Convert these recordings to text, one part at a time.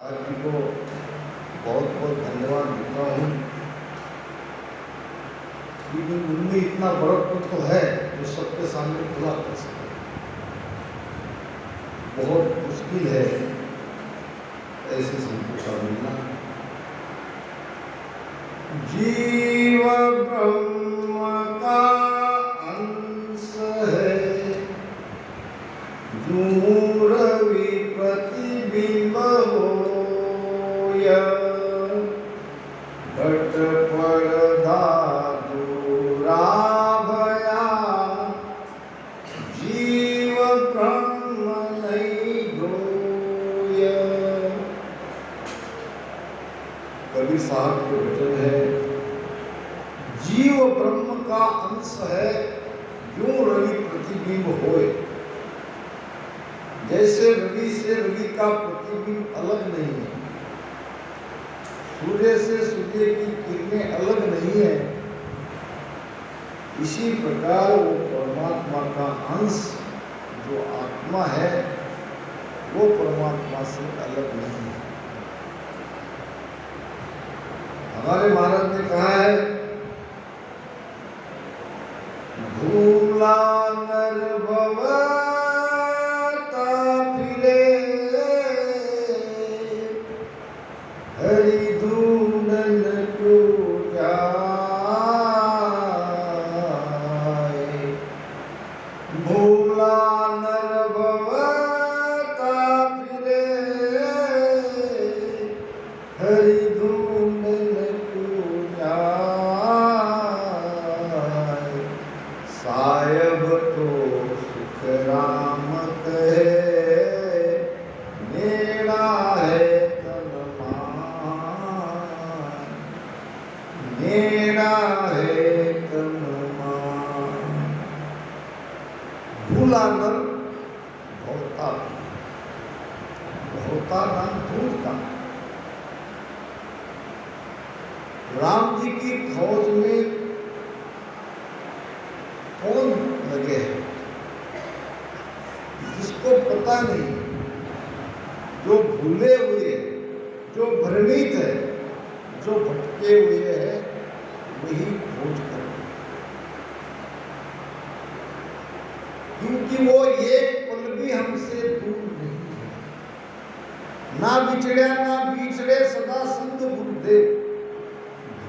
आज जी को बहुत बहुत धन्यवाद देता हूँ, क्योंकि उनमें इतना बड़प्पन तो है जो सबके सामने खुला कर सके। बहुत मुश्किल है ऐसे संतों का मिलना। जीव ब्रह्म का अंश है, यूं रवि प्रतिबिंब होया, घट पड़दा दूरा भया, जीव ब्रह्म नहीं धोया। कबीर साहब के वचन है, जीव ब्रह्म का अंश है, यूं रवि प्रतिबिंब होए। जैसे रवि से रवि का प्रतिबिंब अलग नहीं है, सूर्य से सूर्य की किरणें अलग नहीं है, इसी प्रकार वो परमात्मा का अंश जो आत्मा है वो परमात्मा से अलग नहीं है। हमारे महाराज ने कहा है, भूला नर भवता फिरे, हरि ढूंढन को जाए। भूला नर भवता फिरे, हरि ढूंढन को जाए। सायब तो सुख राम कहे, मेरा है तन मान, मेरा है तन मान। भूला नर भवता, भवता नाम ढूंढता। राम जी की फौज में कौन लगे हैं जिसको पता नहीं, जो भूले हुए, जो भ्रमित है, जो भटके हुए हैं, वही खोज कर रहे हैं। क्योंकि वो एक पल भी हमसे दूर नहीं है। ना बिछड़े ना बिछड़े सदा संग गुरुदेव।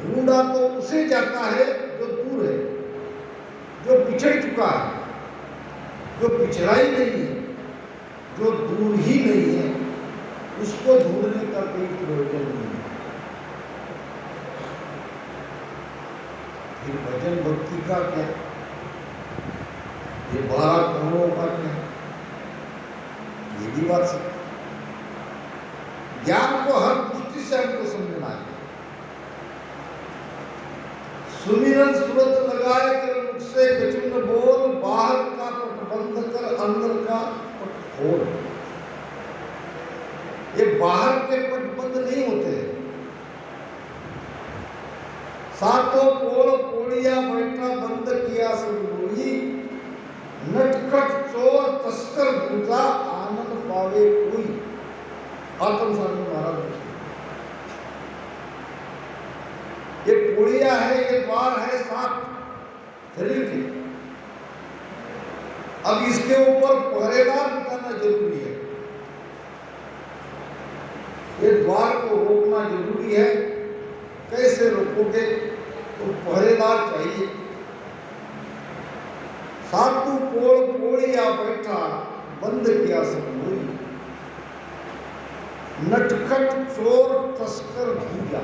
ढूंढा तो उसे जाता है जो दूर है, जो बिछड़ चुका है, जो पिछड़ा ही नहीं है, जो दूर ही नहीं है, उसको ढूंढने का कोई प्रयोजन नहीं है। फिर भजन भक्ति का क्या, ये 12 करोड़ों का क्या, ये भी बात सकती। ज्ञान को हर दृष्टि से हमको समझना है। सुमिरन सूरत लगाए कर मुझसे गचुन बोल, बाहर का पट बंद कर अंदर का पट खोल। ये बाहर के पट बंद नहीं होते। सातों पोल पोड़िया बैठा बंद किया सब लोही, नटखट चोर तस्कर दूजा आनंद पावे कोई। आत्म स्वामी महाराज, ये पोड़िया है, ये द्वार है सात शरीर के। अब इसके ऊपर पहरेदार बिठाना जरूरी है। ये द्वार को रोकना जरूरी है। कैसे रोकोगे? तो पहरेदार चाहिए। सातु पोल पोड़िया बैठा बंद किया सब लोई, नटखट चोर तस्कर दूजा।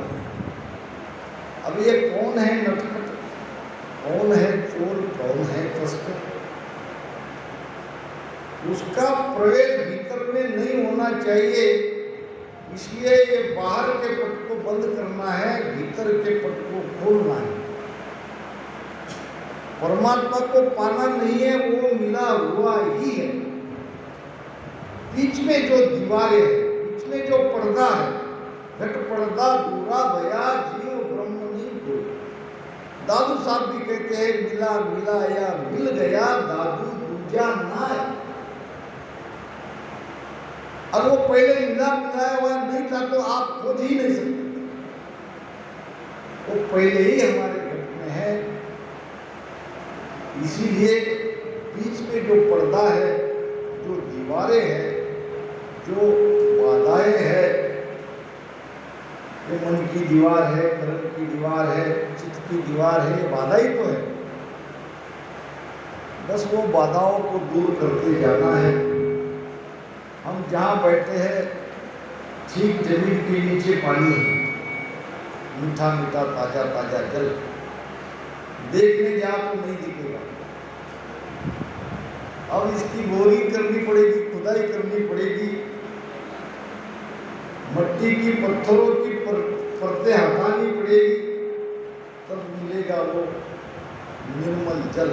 अब ये कौन है नटखट, कौन है चोर, कौन है तस्कर? उसका प्रवेश भीतर में नहीं होना चाहिए। इसलिए ये बाहर के पट को बंद करना है, भीतर के पट को खोलना है। परमात्मा को पाना नहीं है, वो मिला हुआ ही है। बीच में जो दीवारें है, बीच में जो पर्दा है, घट पर्दा दूरा भया, जीव ब्रह्म नहीं कोई। दादू साहब भी कहते हैं, मिला मिला या मिल गया, दादू दूजा ना है। और वो पहले मिलाया हुआ नहीं था तो आप खोज ही नहीं सकते, वो पहले ही हमारे घर में है। इसीलिए बीच में जो पर्दा है, जो दीवारें हैं, जो बाधाएं हैं, ये मन की दीवार है, कर्म की दीवार है, चित्त की दीवार है, ये बाधा ही तो है। बस वो बाधाओं को दूर करते जाना है। हम जहाँ बैठे हैं ठीक जमीन के नीचे पानी है, मीठा मीठा ताजा ताजा जल, देखने जाओ तो नहीं दिखेगा। अब इसकी बोरिंग करनी पड़ेगी, खुदाई करनी पड़ेगी, मट्टी की पत्थरों की परतें हटानी पड़ेगी, तब मिलेगा वो निर्मल जल।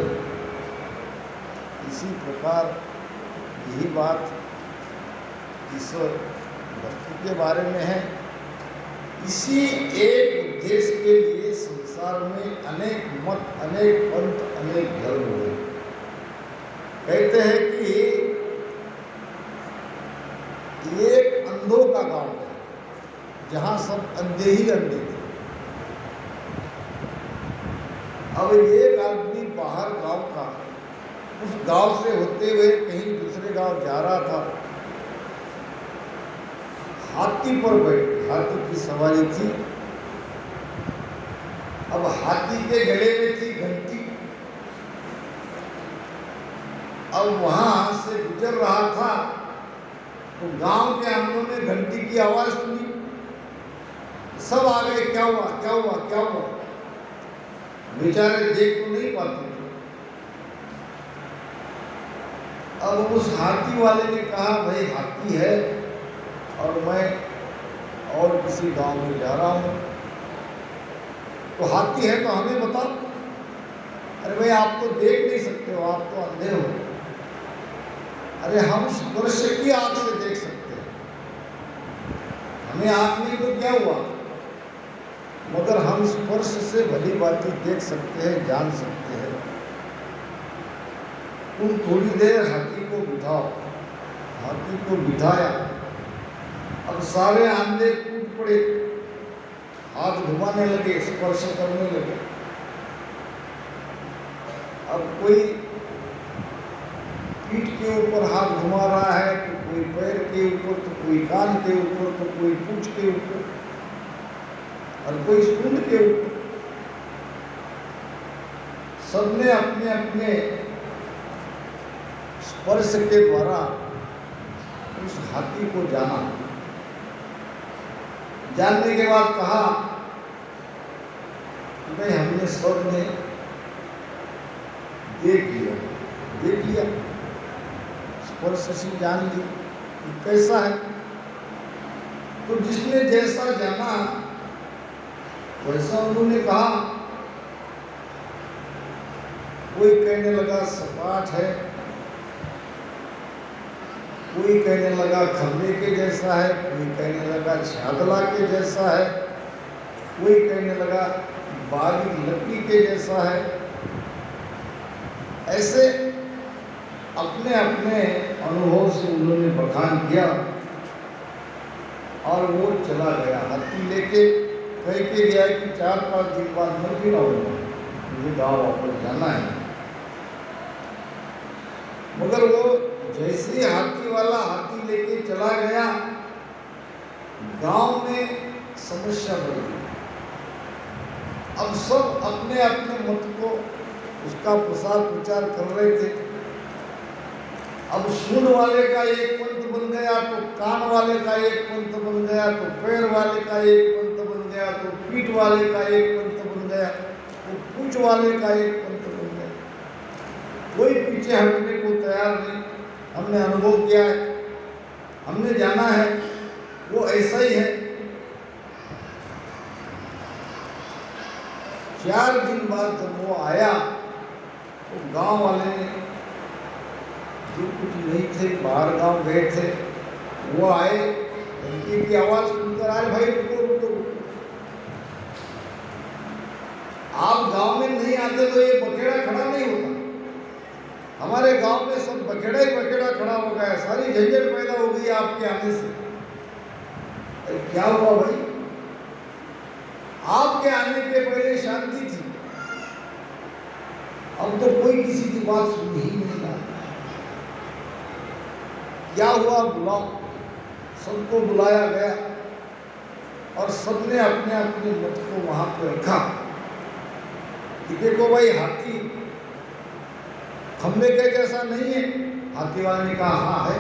इसी प्रकार यही बात ईश्वर भक्ति के बारे में है। इसी एक उद्देश्य के लिए संसार में अनेक मत, अनेक पंथ, अनेक धर्म हुए। कहते हैं कि एक अंधों का गांव है जहां सब अंधे ही अंधे थे। अब एक आदमी बाहर गांव का, उस गांव से होते हुए कहीं दूसरे गांव जा रहा था, हाथी पर बैठ, हाथी की सवारी थी। अब हाथी के गले में थी घंटी। अब वहां से गुजर रहा था तो गांव के आंगनों में घंटी की आवाज सुनी। सब आ गए, क्या हुआ क्या हुआ क्या हुआ। बेचारे देख तो नहीं पाते थे। अब उस हाथी वाले ने कहा, भाई हाथी है और मैं और किसी गांव में जा रहा हूं, तो हाथी है तो हमें बताओ। अरे भाई आप तो देख नहीं सकते हो, आप तो अंधे हो। अरे हम स्पर्श की आंख से देख सकते हैं, हमें आंख नहीं तो क्या हुआ, मगर हम स्पर्श से भली बातें देख सकते हैं, जान सकते हैं। तुम थोड़ी देर हाथी को बिठाओ। हाथी को बिठाया। अब सारे अंधे टूट पड़े, हाथ घुमाने लगे, स्पर्श करने लगे। अब कोई पीठ के ऊपर हाथ घुमा रहा है, तो कोई पैर के ऊपर, तो कोई कान के ऊपर, तो कोई पूंछ के ऊपर, और कोई सूंड के ऊपर। सबने अपने अपने स्पर्श के द्वारा उस हाथी को जाना। जानने के बाद कहा कि भाई हमने सबने देख लिया, स्पर्श से जान ली कि कैसा है। तो जिसने जैसा जाना वैसा उन्होंने कहा। कोई कहने लगा सपाट है, कोई कहने लगा खंबे के जैसा है, कोई कहने लगा छादला के जैसा है, कोई कहने लगा बारीक लकड़ी के जैसा है। ऐसे अपने अपने अनुभव से उन्होंने बखान किया और वो चला गया। हाथी लेके कह के गया कि 4-5 दिन बाद मैं फिर आऊँगा, मुझे गाँव वापस जाना है। मगर वो जैसे ही हाथी वाला हाथी लेके चला गया, गांव में समस्या बढ़ गई। अब सब अपने अपने मत को उसका प्रसार प्रचार कर रहे थे। अब सूंड वाले का एक पंथ बन गया, तो कान वाले का एक पंथ बन गया, तो पैर वाले का एक पंथ बन गया, तो पीठ वाले का एक पंथ बन गया, तो पूंछ वाले का एक पंथ बन गया। कोई पीछे हटने को तैयार नहीं। हमने अनुभव किया है, हमने जाना है, वो ऐसा ही है। 4 दिन बाद जब वो आया तो गांव वाले ने, जो कुछ नहीं थे, बाहर गांव गए थे, वो आए, घंटी की आवाज सुनकर आए, भाई रुको रुको रुको, आप गांव में नहीं आते तो ये बखेड़ा खड़ा नहीं होता। हमारे गांव में सब बखेड़ा ही बखेड़ा खड़ा हो गया, सारी झंझट पैदा हो गई आपके आने से। अरे क्या हुआ भाई? आपके आने के पहले शांति थी, अब तो कोई किसी की बात सुन ही नहीं रहा। क्या हुआ? बुलाओ। सबको बुलाया गया और सबने अपने अपने मत को वहां पर रखा कि देखो भाई, हाथी खंबे के जैसा नहीं है। हाथी वाले ने कहा हाँ है।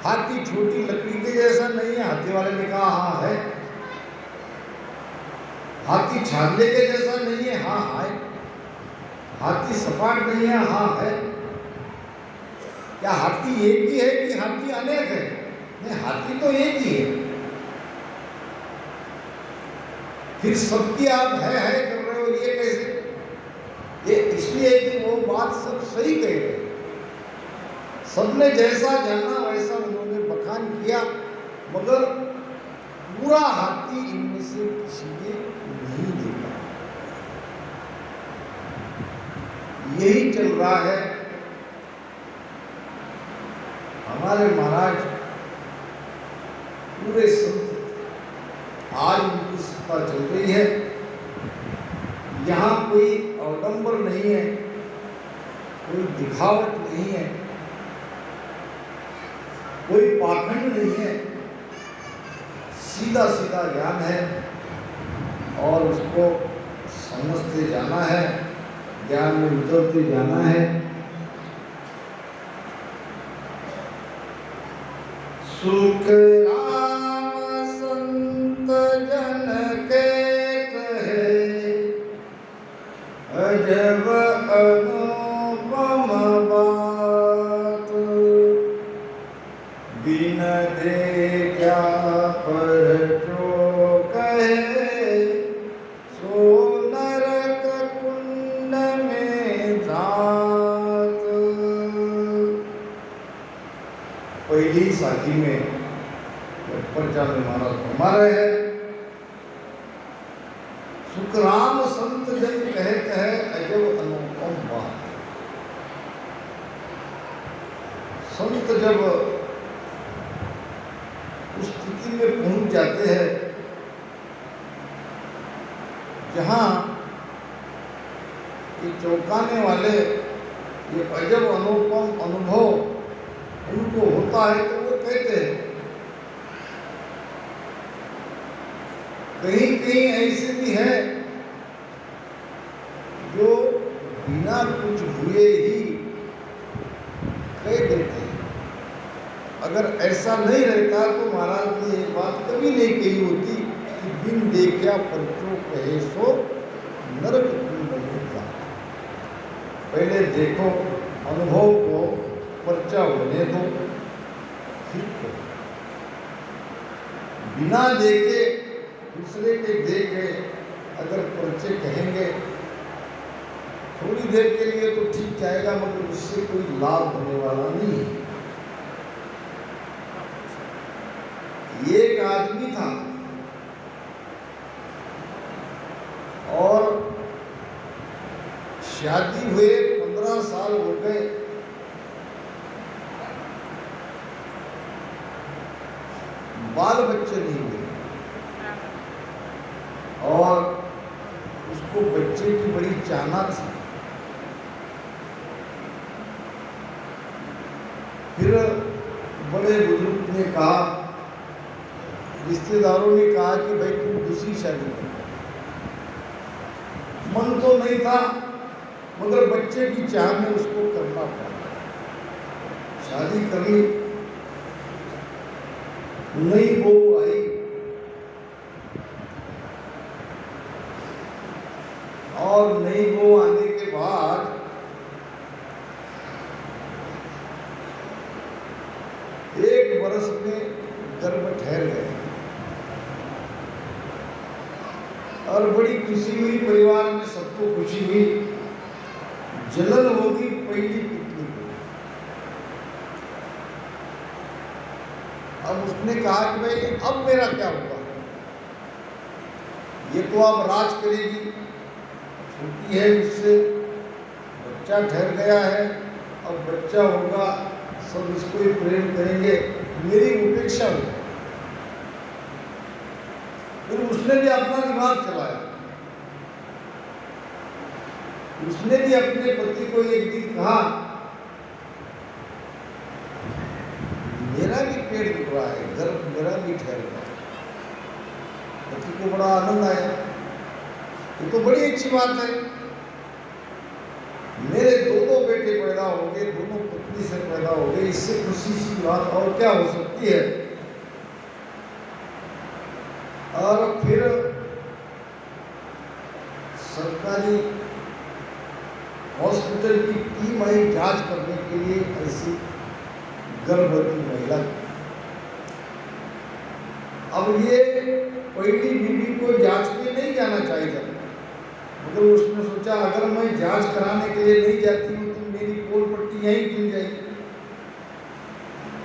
हाथी छोटी लकड़ी के जैसा नहीं है। हाथी वाले ने कहा हाँ है। हाथी छागले के जैसा नहीं है। हाँ है। हाथी सपाट नहीं है। हाँ है। क्या हाथी एक ही है कि हाथी अनेक है? नहीं, हाथी तो एक ही है। फिर सबकी आप है कर रहे हो, ये कैसे? ये इसलिए कि वो बात सब सही कह रहे हैं। सबने जैसा जाना वैसा उन्होंने बखान किया, मगर पूरा हाथी इनमें से किसी ने नहीं देखा। यही चल रहा है। हमारे महाराज पूरे संत आज उनकी सत्ता चल रही है। यहाँ कोई अवडंबर नहीं है, कोई दिखावट नहीं है, कोई पाखंड नहीं है। सीधा सीधा ज्ञान है और उसको समझते जाना है, ज्ञान में उतरते जाना है। सुख राम संत जन के कहे, अजब अनुपम बात। बिन देखा पर जो कहे, सो नरक कुंड में जात। पहली साखी में पर्चा में महाराज फरमा रहे हैं, सुखराम संत जन कहते हैं अजब अनुपम बात। संत जब उस स्थिति में पहुंच जाते हैं जहां ये चौंकाने वाले, ये अजब अनुपम अनुभव उनको होता है, तो वो कहते हैं। कहीं कहीं ऐसे भी है जो बिना कुछ हुए ही कह देते हैं। अगर ऐसा नहीं रहता तो महाराज ने ये बात कभी नहीं कही होती कि बिन देखा परचो कहे सो नरक कुंड में जा। पहले देखो, अनुभव को पर्चा होने दो, फिर करो। बिना देखे, दूसरे के देखे अगर पर्चे कहेंगे, थोड़ी देर के लिए तो ठीक जाएगा, मगर उससे कोई लाभ होने वाला नहीं है। एक आदमी था और शादी हुए 15 साल हो गए, बाल बच्चे नहीं हुए और उसको बच्चे की बड़ी चाहना थी। फिर बड़े बुजुर्ग ने कहा, रिश्तेदारों ने कहा कि भाई तुम दूसरी शादी करो। मन तो नहीं था, मगर बच्चे की चाह में उसको करना पड़ा। शादी कर ली, नई बहू आई और नई बहू आने के बाद एक बरस में गर्भ ठहर गए और बड़ी खुशी हुई, परिवार में सबको खुशी हुई। जलन होगी पहली पुत्री को। अब उसने कहा कि भाई अब मेरा क्या होगा, ये तो अब राज करेगी, छोटी है उससे, बच्चा ठहर गया है, अब बच्चा होगा, सब इसको ही प्रेम करेंगे, मेरी उपेक्षा हो। फिर उसने भी अपना दिमाग चलाया, उसने भी अपने पति को एक दिन कहा, मेरा भी पेट दुख रहा है, गर्भ मेरा भी ठहर गया। पति को बड़ा आनंद आया, ये तो बड़ी अच्छी बात है, मेरे दो बेटे पैदा हो गए, दोनों पत्नी से पैदा हो गए, इससे खुशी सी बात और क्या हो सकती है। और फिर सरकारी हॉस्पिटल की टीम आई जांच करने के लिए, ऐसी गर्भवती महिला। अब ये पहली बीवी को जांच में नहीं जाना चाहिए, मगर उसने सोचा अगर मैं जांच कराने के लिए नहीं जाती हूँ तो मेरी पोल पट्टी यहीं खुल जाएगी।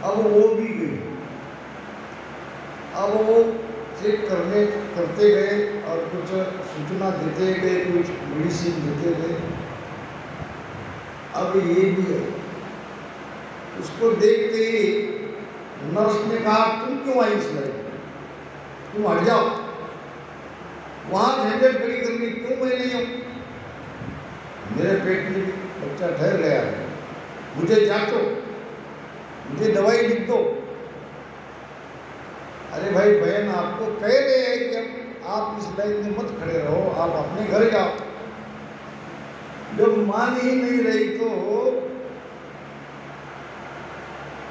अब वो भी गई, अब वो चेक करते गए और कुछ सूचना देते गए, कुछ मेडिसिन देते गए। अब ये भी है, उसको देखते ही नर्स ने कहा, तुम क्यों आई इस लाइन, तुम हट जाओ, वहां झंझट खड़ी करनी क्यों, मैं नहीं हूं, मेरे पेट में भी बच्चा ठहर गया है, मुझे जांचो, मुझे दवाई लिख दो। अरे भाई बहन, आपको कह रहे हैं कि अब आप इस लाइन में मत खड़े रहो, आप अपने घर जाओ। जब मान ही नहीं रही तो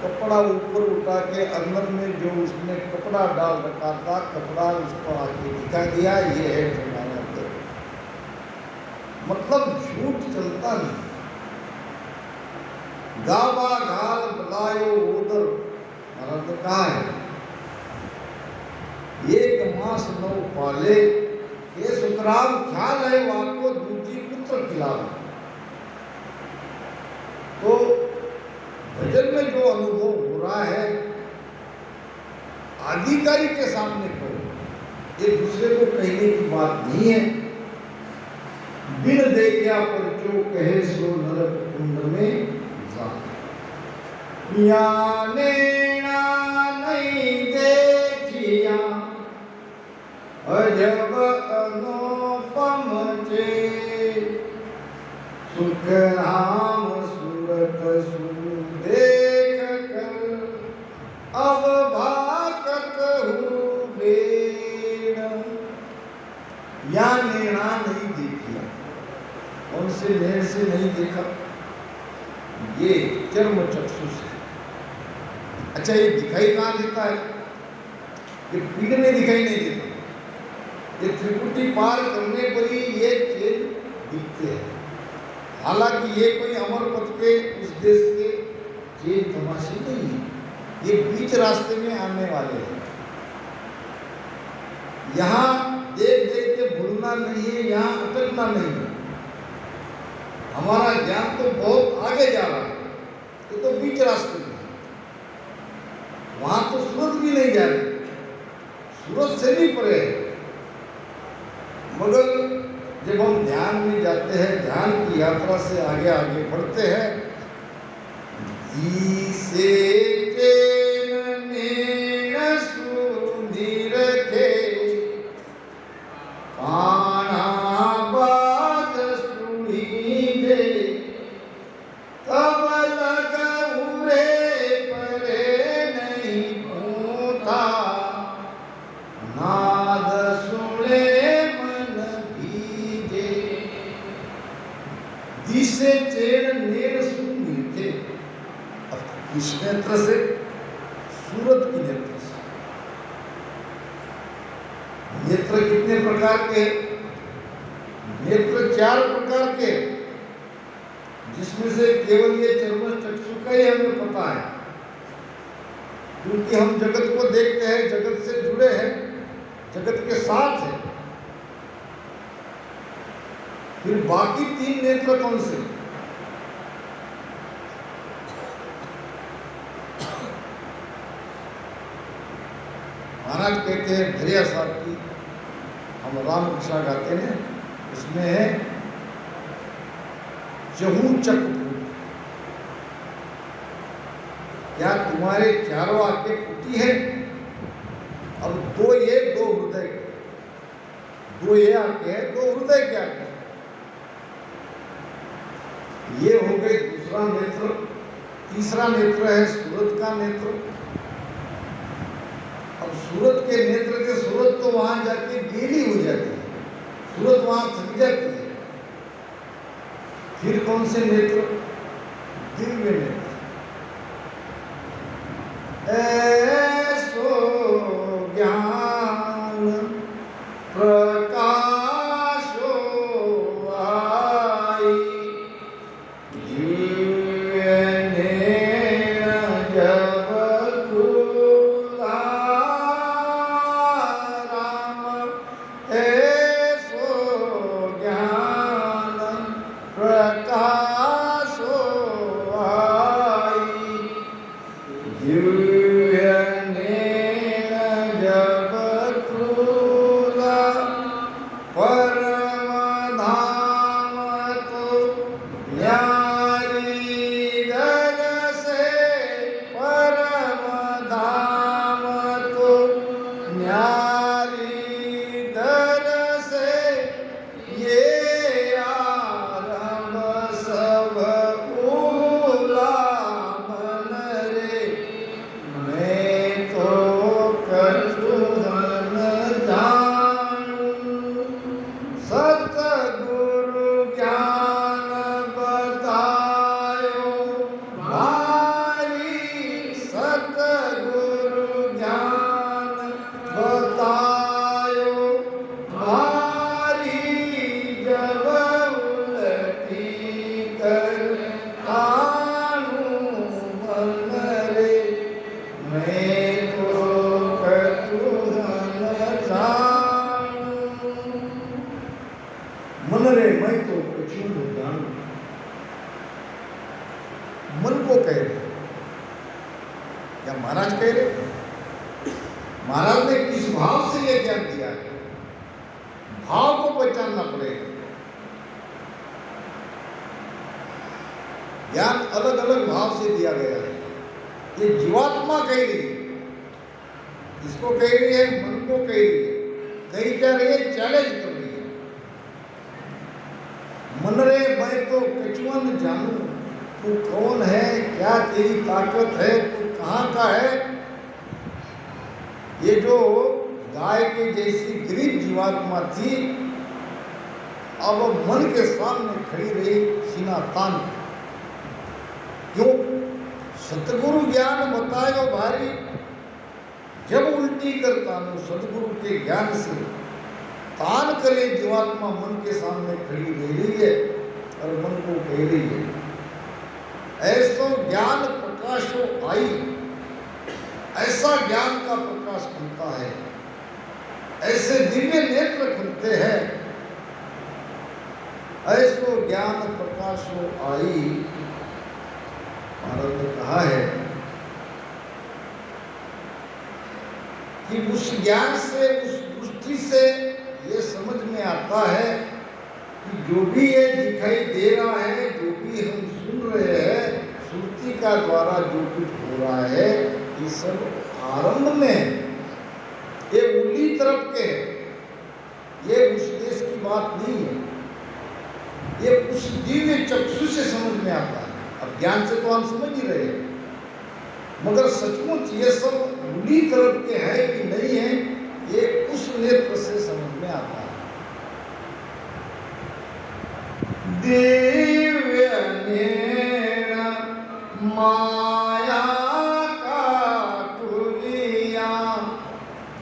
कपड़ा ऊपर उठा के अंदर में जो उसने कपड़ा डाल रखा था, कपड़ा उसको आगे दिखा दिया, ये है तुम्हारे अंदर। मतलब झूठ चलता नहीं। गावा घाल बलायो उधर, महाराज ने कहा है, एक मास नौ पाले के सुतराम ख्याल है वाको दूजी पुत्र खिलावे। तो भजन में जो अनुभव हो रहा है, अधिकारी के सामने करो, एक दूसरे को कहने की बात नहीं है। बिन देखा पर जो कहे सो नरक कुंड में जा, याने नहीं देखिया अजब अनुपम चे, सुख राम सूरत देख कर अब भाकत हूँ बेण। या नेणा नहीं देखिया, उनसे नेण से नहीं देखा, ये चर्म चक्षु से। अच्छा, ये दिखाई कहाँ देता है, ये पीठ में दिखाई नहीं देता, ये त्रिपुटी पार करने पर ही ये चीज दिखते हैं। हालांकि ये कोई अमर पथ के उस देश के चीज तमाशे नहीं है, ये बीच रास्ते में आने वाले हैं। यहाँ देख देख के भूलना नहीं है, यहाँ अटकना नहीं है। हमारा ज्ञान तो बहुत आगे जा रहा है, ये तो बीच रास्ते में है। वहां तो सूरत भी नहीं जा रही, सूरत से भी परे है। मगर जब हम ध्यान में जाते हैं, ध्यान की यात्रा से आगे आगे बढ़ते हैं, से इस नेत्र से, सूरत की नेत्र से। नेत्र कितने प्रकार के? नेत्र 4 प्रकार के, जिसमें से केवल ये चर्म चक्षु का ही हमें पता है, क्योंकि हम जगत को देखते हैं, जगत से जुड़े हैं, जगत के साथ हैं। फिर बाकी 3 नेत्र कौन से? महाराज कहते हैं दरिया साहब की, हम राम कृष्णा गाते हैं, उसमें है चहु चक फूट। क्या तुम्हारे चारों आंखें फूटी है? अब दो ये दो हृदय के, दो ये आंखें हैं, दो हृदय के आंखें। ये हो गए दूसरा नेत्र। तीसरा नेत्र है सूरत का नेत्र। अब सूरत के नेत्र के सूरत तो वहां जाके गीली हो जाती है, सूरत वहां थक जाती है। फिर कौन से नेत्र? दिव्य नेत्र। ऐसो ज्ञान प्रकाशो आई, दिव्य नैन जब खुला राम। ऐसो ज्ञान प्रकाशो आई, दिव्य नैन जब खुला। परम धाम तो न्यारी दर से, परम धाम तो न्यारी दर से, ये आरंभ सब भूला मन रे। मैं तो कछु न जानूं, सतगुरु ज्ञान बतायो भारी। सतगुरु ज्ञान बतायो भारी, जब उलटी कर कानूं मन रे। मैं तो कछु न जानूं, मन रे मैं तो कछु न जानूं। मन को कह रहे, क्या महाराज कह रहे? महाराज ने किस भाव से यह ज्ञान दिया है? भाव को पहचानना पड़ेगा। ज्ञान अलग अलग भाव से दिया गया है। ये जीवात्मा कह रही है, इसको कह रही है, मन को कह रही है। कही क्या रही है? चैलेंज कर रही है। मन रे मैं तो कछुआ न जानूं, तू कौन है, क्या तेरी ताकत है, तू कहाँ का है। ये जो गाय के जैसी गरीब जीवात्मा थी, अब मन के सामने खड़ी रही सीना तान के। क्यों? सतगुरु ज्ञान बतायो भारी, जब उल्टी करता हूं सतगुरु के ज्ञान से तान करे जीवात्मा मन के सामने खड़ी रह रही है और मन को कह रही है, ऐसो ज्ञान प्रकाशो आई। ऐसा ज्ञान का प्रकाश खुलता है, ऐसे दिव्य नेत्र खुलते हैं। ऐसो ज्ञान प्रकाशो आई। महाराज ने कहा है कि उस ज्ञान से, उस दृष्टि से ये समझ में आता है कि जो भी ये दिखाई दे रहा है, जो भी हम सुन रहे हैं, श्रुति का द्वारा जो कुछ हो रहा है, ये सब आरंभ में ये उल्ली तरफ के, ये उस देश की बात नहीं है। ये उस दिव्य चक्षु से समझ में आता है। अब ज्ञान से तो हम समझ ही रहे हैं, मगर सचमुच ये सब उल्ली तरफ के है कि नहीं है, ये उस नेत्र से समझ में आता है। दिव्य नैन माया का खुलिया,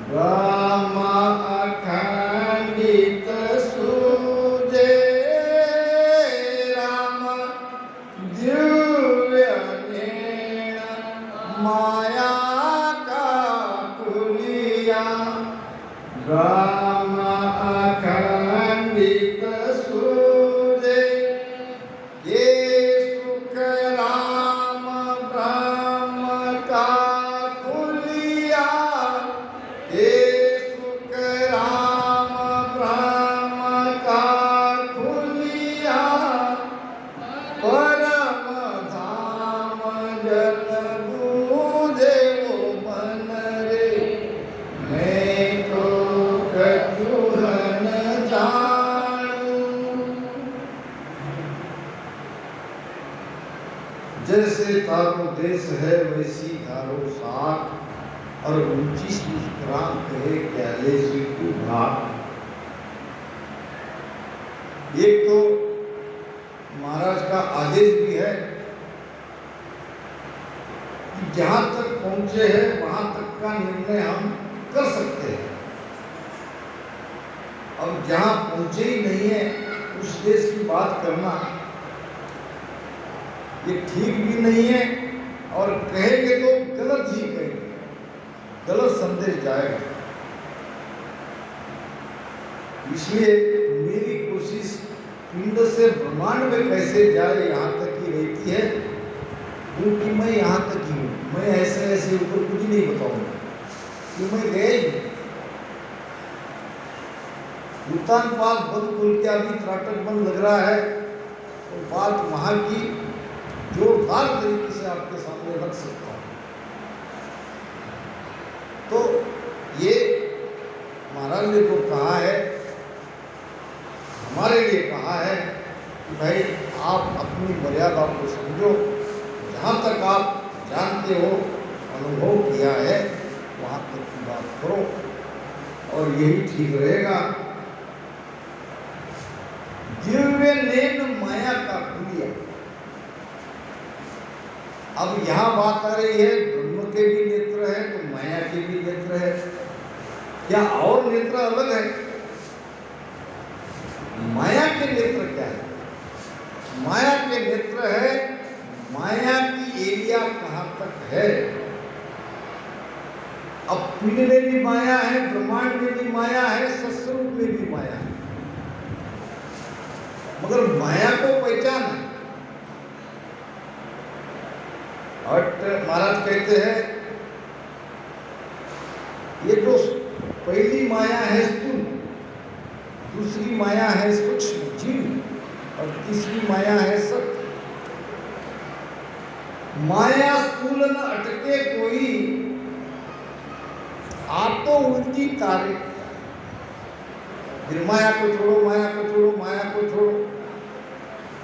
ब्रह्म अखंडित सूझे राम। दिव्य नैन माया का खुलिया, ब्रह्म अखंडित सूझे। ये सुख राम ब्रह्म का खुलिया, ये सुख राम ब्रह्म का खुलिया। तारो देश है वैसी तारो साथ, और ऊंची मुस्कुराहट कहे क्या ले तू भाग। एक तो महाराज का आदेश भी है कि जहां तक पहुंचे हैं वहां तक का निर्णय हम कर सकते हैं। अब जहां पहुंचे ही नहीं है उस देश की बात करना ये ठीक भी नहीं है, और कहेंगे तो गलत ही कहेंगे, गलत संदेश जाएगा। इसलिए मेरी कोशिश पिंड से ब्रह्मांड में कैसे जाए यहाँ तक ही रहती है, क्योंकि मैं यहाँ तक ही हूँ। मैं ऐसे ऐसे ऊपर कुछ नहीं बताऊंगा कि मैं गए ही। भूटान पास बंद खुल के अभी त्राटक बंद लग रहा है, तो बात वहाँ की जोरदार तरीके से आपके सामने रख सकता हूँ। तो ये महाराज ने जो कहा है, हमारे लिए कहा है कि भाई आप अपनी मर्यादा को समझो, जहाँ तक आप जानते हो, अनुभव किया है, वहाँ तक की बात करो, और यही ठीक रहेगा। दिव्य नैन माया का खुलिया। अब यहाँ बात आ रही है ब्रह्म के भी नेत्र है तो माया के भी नेत्र है, क्या और नेत्र अलग है? माया के नेत्र क्या है? माया के नेत्र है माया की एरिया कहाँ तक है। अब पिंड में भी माया है, ब्रह्मांड में भी माया है, सस्वरूप में भी माया है, मगर माया को पहचान। और महाराज कहते हैं ये जो पहली माया है स्थूल, दूसरी माया है सूक्ष्म जीव, और तीसरी माया है सत्य। माया स्थूल न अटके कोई, आप तो उल्टी तारे। फिर माया को छोड़ो, माया को छोड़ो, माया को छोड़ो।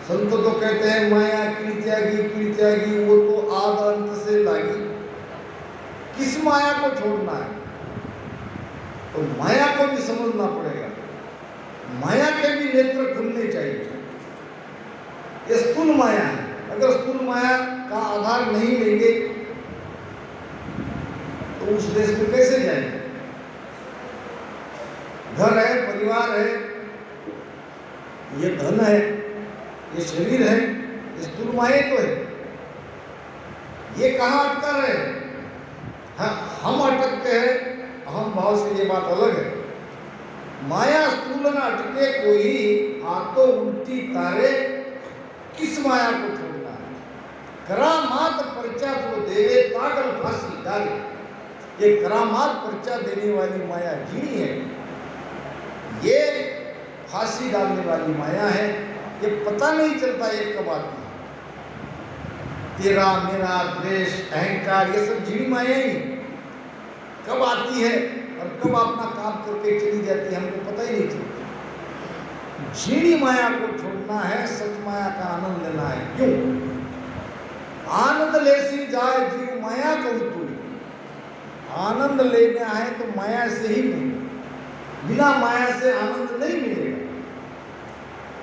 संत तो कहते हैं माया की त्यागी, वो तो आद अंत से लागी। किस माया को छोड़ना है? तो माया को भी समझना पड़ेगा, माया के भी नेत्र खुलने चाहिए। ये स्थूल माया है, अगर स्थूल माया का आधार नहीं लेंगे तो उस देश में कैसे जाएंगे? घर है, परिवार है, ये धन है, ये शरीर है, ये स्थूल माया तो है। ये कहाँ अटका रहे? हाँ, हम अटकते हैं अहम भाव से, ये बात अलग है। माया स्थूल न अटके कोई, आतो उल्टी तारे, किस माया को छोड़ना है? करामात पर्चा जो देवे तागल फांसी डाले। ये करामात पर्चा देने वाली माया जीनी है, ये फांसी डालने वाली माया है। ये पता नहीं चलता ये कब आती है। तेरा मेरा द्वेष अहंकार ये सब जीनी माया ही कब आती है और कब अपना काम करके चली जाती है, हमको पता ही नहीं चलता। जीनी माया को छोड़ना है, सत माया का आनंद लेना है। क्यों? आनंद लेसी जाए जीव माया को तूरी। आनंद लेना है तो माया से ही मिलेगा, बिना माया से आनंद नहीं मिलेगा।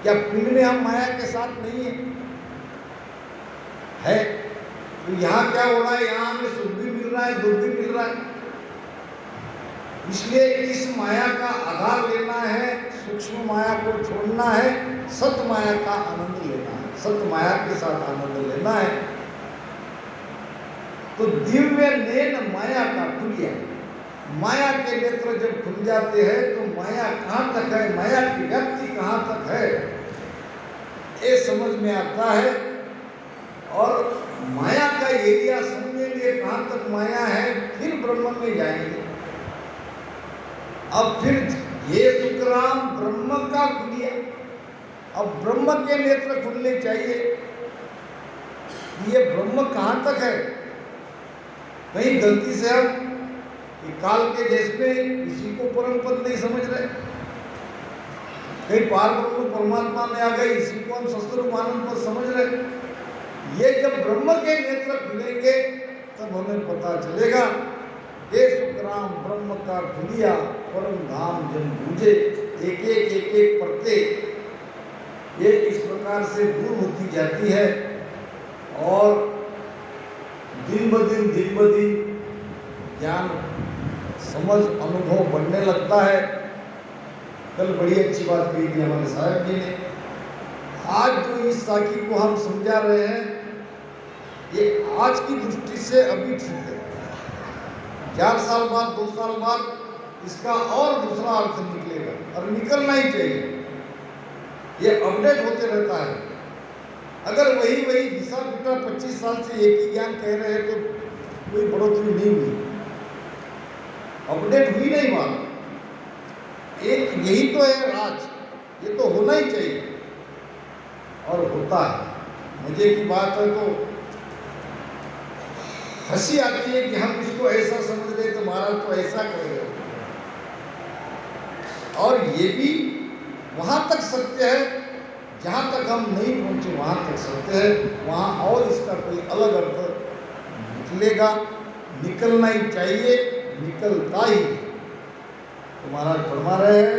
क्या पिंड में हम माया के साथ नहीं है? तो यहाँ क्या हो रहा है? यहाँ हमें सुख भी मिल रहा है, दुख भी मिल रहा है। इसलिए इस माया का आधार लेना है, सूक्ष्म माया को छोड़ना है, सत माया का आनंद लेना है, सत माया के साथ आनंद लेना है। तो दिव्य नैन माया का खुलिया। माया के नेत्र जब खुल जाते हैं तो माया कहाँ तक है, माया की व्याप्ति कहाँ तक है, ये समझ में आता है। और माया का एरिया समझेंगे कहाँ तक माया है, फिर ब्रह्म में जाएंगे। अब फिर ये सुखराम ब्रह्म का खुलिया। अब ब्रह्म के नेत्र खुलने चाहिए। ये ब्रह्म कहाँ तक है? कहीं गलती से हम काल के देश में किसी को परम पद नहीं समझ रहे, कहीं पार ब्रह्म परमात्मा में आ गए, इसी को हम शस्त्र आनंद पद समझ रहे। ये जब ब्रह्म के नेत्र खुलेंगे तब हमें पता चलेगा हे सुखराम ब्रह्म का खुलिया परम धाम जन बूझे। एक एक प्रत्यय ये इस प्रकार से दूर होती जाती है और दिन ब दिन ज्ञान समझ अनुभव बढ़ने लगता है। कल बड़ी अच्छी बात कही थी हमारे साहब जी ने। आज जो इस साखी को हम समझा रहे हैं ये आज की दृष्टि से अभी ठीक है, 4 साल बाद 2 साल बाद इसका और दूसरा अर्थ निकलेगा और निकलना ही चाहिए। ये अपडेट होते रहता है। अगर वही घिसा पिटा 25 साल से एक ही ज्ञान कह रहे हैं तो कोई बढ़ोतरी नहीं हुई, अपडेट हुई नहीं बात। एक यही तो है राज, ये तो होना ही चाहिए और होता है। मजे की बात है तो हंसी आती है कि हम इसको ऐसा समझ रहे तो महाराज तो ऐसा कर रहे हो। और ये भी वहां तक सत्य है जहां तक हम नहीं पहुंचे, वहां तक सत्य है, वहां और इसका कोई अलग अर्थ निकलेगा, निकलना ही चाहिए, निकलता ही। तो महाराज फरमा रहे हैं